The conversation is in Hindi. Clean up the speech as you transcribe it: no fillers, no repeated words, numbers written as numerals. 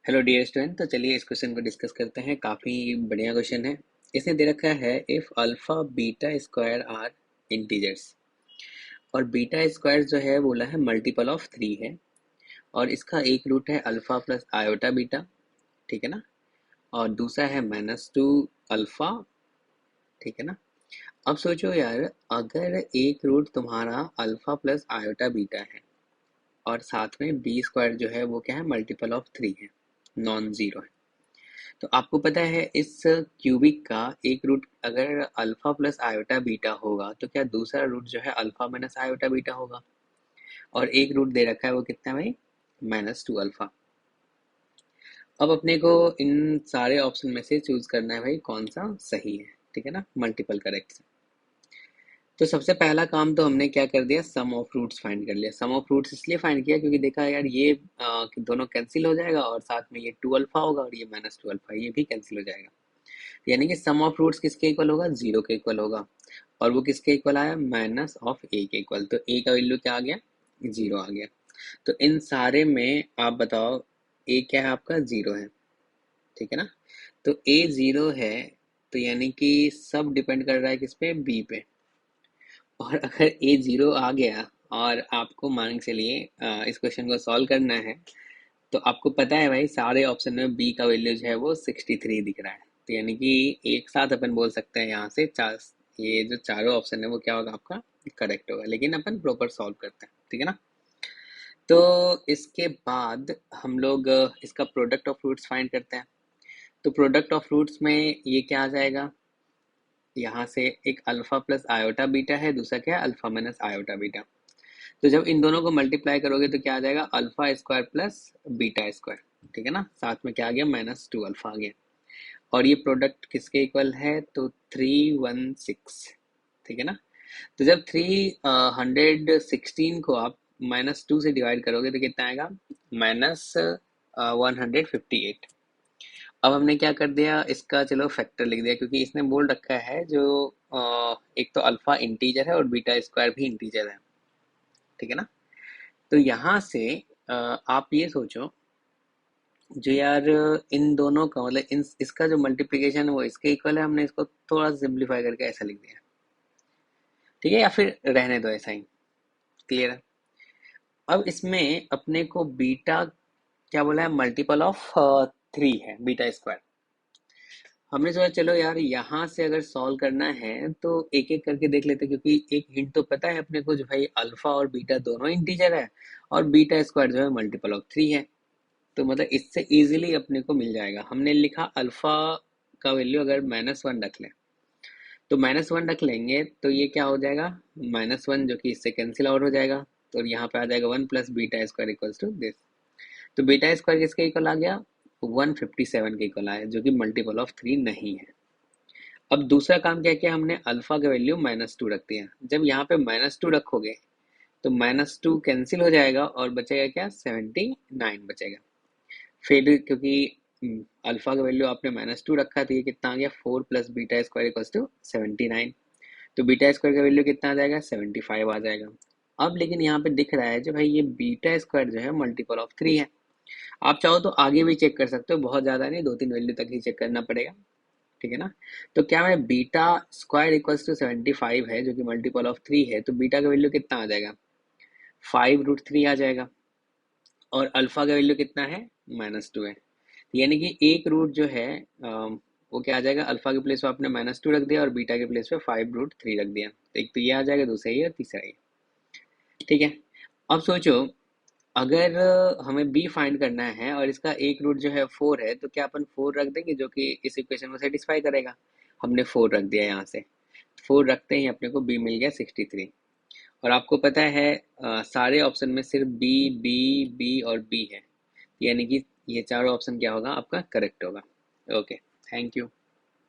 Hello dear student. तो चलिए इस क्वेश्चन को डिस्कस करते हैं। काफ़ी बढ़िया क्वेश्चन है। इसने दे रखा है if alpha beta square are integers, और बीटा स्क्वायर जो है बोला है मल्टीपल ऑफ 3 है, और इसका एक रूट है अल्फ़ा प्लस आयोटा बीटा, ठीक है ना। और दूसरा है -2 अल्फ़ा, ठीक है ना। अब सोचो यार, अगर एक रूट तुम्हारा अल्फ़ा प्लस आयोटा बीटा है और साथ में बी स्क्वायर जो है वो क्या है, मल्टीपल ऑफ 3 है, नॉन ज़ीरो है। तो आपको पता है इस क्यूबिक का एक रूट अगर अल्फा प्लस आयोटा बीटा होगा तो क्या दूसरा रूट जो है अल्फा माइनस आयोटा बीटा होगा। और एक रूट दे रखा है वो कितना है भाई, -2 अल्फा। अब अपने को इन सारे ऑप्शन में से चूज करना है भाई कौन सा सही है, ठीक है ना, मल्टीपल करेक्ट से। तो सबसे पहला काम तो हमने क्या कर दिया, सम ऑफ रूट्स फाइंड कर लिया। सम ऑफ रूट्स इसलिए फाइंड किया क्योंकि देखा यार ये दोनों कैंसिल हो जाएगा और साथ में ये 2 अल्फा होगा और ये -2 अल्फा ये भी कैंसिल हो जाएगा। यानी कि सम ऑफ रूट्स किसके इक्वल होगा, जीरो के इक्वल होगा। और वो किसके इक्वल आया, माइनस ऑफ ए के इक्वल। तो ए का वैल्यू क्या आ गया, जीरो आ गया। तो इन सारे में आप बताओ ए क्या है, आपका जीरो है, ठीक है ना। तो ए जीरो है, तो यानी कि सब डिपेंड कर रहा है किस पे, बी पे। और अगर ए जीरो आ गया और आपको मान के चलिए इस क्वेश्चन को सॉल्व करना है, तो आपको पता है भाई सारे ऑप्शन में बी का वैल्यू जो है वो 63 दिख रहा है। तो यानी कि एक साथ अपन बोल सकते हैं यहाँ से चार, ये जो चारों ऑप्शन है वो क्या होगा, आपका करेक्ट होगा। लेकिन अपन प्रॉपर सॉल्व करते हैं, ठीक है ना। तो इसके बाद हम लोग इसका प्रोडक्ट ऑफ रूट्स फाइंड करते हैं। तो प्रोडक्ट ऑफ रूट्स में ये क्या आ जाएगा, यहाँ से एक अल्फा प्लस आयोटा बीटा है, दूसरा क्या है अल्फा माइनस आयोटा बीटा। तो जब इन दोनों को मल्टीप्लाई करोगे तो क्या आ जाएगा, alpha square plus beta square, ठीक है ना। साथ में क्या आ गया, -2 अल्फा आ गया। और ये प्रोडक्ट किसके इक्वल है, तो 316, ठीक है ना। तो जब 316 को आप -2 से डिवाइड करोगे तो कितना आएगा, -158। अब हमने क्या कर दिया, इसका चलो फैक्टर लिख दिया क्योंकि इसने बोल रखा है जो एक तो अल्फा इंटीजर है और बीटा स्क्वायर भी इंटीजर है, ठीक है ना। तो यहाँ से आप ये सोचो, जो यार इन दोनों का मतलब इन इसका जो मल्टीप्लिकेशन है वो इसके इक्वल है, हमने इसको थोड़ा सिंप्लीफाई करके ऐसा लिख दिया, ठीक है, या फिर रहने दो ऐसा ही, क्लियर है। अब इसमें अपने को बीटा क्या बोला है, मल्टीपल ऑफ 3 है बीटा स्क्वायर। हमने सोचा चलो यार यहाँ से अगर सॉल्व करना है तो एक एक करके देख लेते, क्योंकि एक हिंट तो पता है अपने को जो भाई अल्फा और बीटा दोनों इंटीजर है और बीटा स्क्वायर जो है मल्टीपल ऑफ 3 है। तो मतलब इससे इजीली अपने को मिल जाएगा। हमने लिखा अल्फा का वैल्यू अगर -1 रख लें, तो -1 रख लेंगे तो ये क्या हो जाएगा, -1 जो कि इससे कैंसिल आउट हो जाएगा। तो यहाँ पे आ जाएगा 1 plus beta square equals to this. तो बीटा स्क्वायर किसके इक्वल आ गया, 157 के इक्वल आया, जो कि मल्टीपल ऑफ 3 नहीं है। अब दूसरा काम क्या किया हमने, अल्फा का वैल्यू -2 रख दिया। जब यहाँ पे -2 रखोगे तो -2 कैंसिल हो जाएगा और बचेगा क्या, 79 बचेगा। फिर क्योंकि अल्फा का वैल्यू आपने -2 रखा तो ये कितना आ गया, 4 plus beta square equals to 79। तो बीटा स्क्वायर का वैल्यू कितना आ जाएगा, 75 आ जाएगा। अब लेकिन यहाँ पे दिख रहा है जो भाई ये बीटा स्क्वायर जो है मल्टीपल ऑफ 3 है। आप चाहो तो आगे भी चेक कर सकते हो, बहुत ज़्यादा नहीं, 2-3 वैल्यू तक ही चेक करना पड़ेगा, ठीक है ना। तो क्या है, बीटा स्क्वायर इक्वल्स टू 75 है जो कि मल्टीपल ऑफ 3 है, तो बीटा का वैल्यू कितना आ जाएगा, 5√3 आ जाएगा। और अल्फा का वैल्यू कितना है, -2 है। यानी कि एक रूट जो है वो क्या आ जाएगा, अल्फा के प्लेस पे आपने -2 रख दिया और बीटा के प्लेस पे 5√3 रख दिया। तो एक तो ये आ जाएगा, दूसरा ये और तीसरा ये, ठीक है। अब सोचो अगर हमें बी फाइंड करना है और इसका एक रूट जो है 4 है, तो क्या अपन 4 रख देंगे जो कि इस इक्वेशन को सेटिस्फाई करेगा। हमने 4 रख दिया यहाँ से, 4 रखते ही अपने को बी मिल गया 63। और आपको पता है सारे ऑप्शन में सिर्फ बी बी बी और बी है, यानी कि ये चारों ऑप्शन क्या होगा, आपका करेक्ट होगा। Okay, thank you.